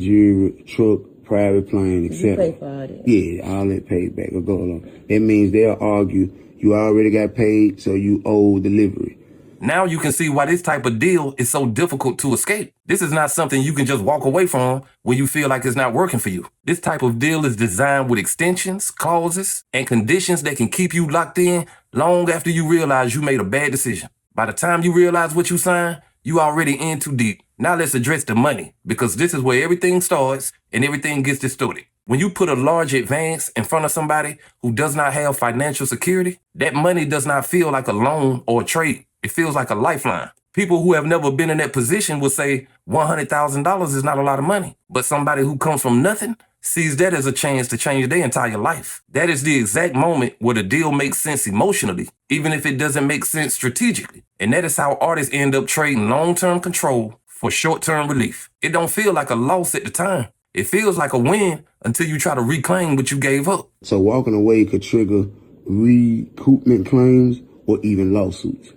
Jewelry, truck, private plane, You etc. pay for all that. Yeah, all that paid back will go along. That means they'll argue you already got paid, so you owe delivery. Now you can see why this type of deal is so difficult to escape. This is not something you can just walk away from when you feel like it's not working for you. This type of deal is designed with extensions, clauses, and conditions that can keep you locked in long after you realize you made a bad decision. By the time you realize what you signed, you already in too deep. Now let's address the money, because this is where everything starts and everything gets distorted. When you put a large advance in front of somebody who does not have financial security, that money does not feel like a loan or a trade. It feels like a lifeline. People who have never been in that position will say $100,000 is not a lot of money. But somebody who comes from nothing sees that as a chance to change their entire life. That is the exact moment where the deal makes sense emotionally, even if it doesn't make sense strategically. And that is how artists end up trading long-term control for short-term relief. It don't feel like a loss at the time. It feels like a win until you try to reclaim what you gave up. So walking away could trigger recoupment claims or even lawsuits.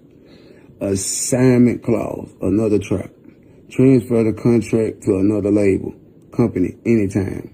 Assignment clause, another trap. Transfer the contract to another label, company, anytime.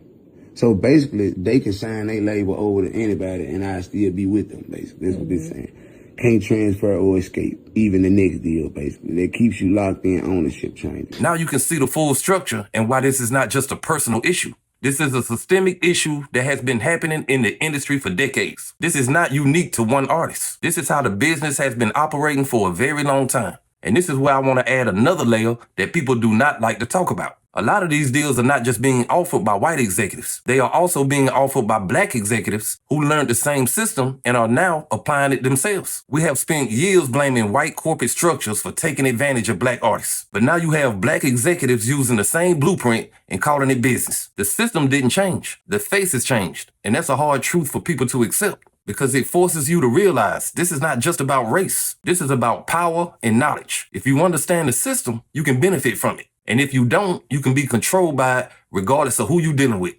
So basically, they can sign their label over to anybody and I still be with them, basically. That's what they're saying. Can't transfer or escape, even the next deal, basically. That keeps you locked in ownership changes. Now you can see the full structure and why this is not just a personal issue. This is a systemic issue that has been happening in the industry for decades. This is not unique to one artist. This is how the business has been operating for a very long time. And this is where I want to add another layer that people do not like to talk about. A lot of these deals are not just being offered by white executives. They are also being offered by black executives who learned the same system and are now applying it themselves. We have spent years blaming white corporate structures for taking advantage of black artists. But now you have black executives using the same blueprint and calling it business. The system didn't change. The face has changed. And that's a hard truth for people to accept, because it forces you to realize this is not just about race. This is about power and knowledge. If you understand the system, you can benefit from it. And if you don't, you can be controlled by it regardless of who you're dealing with.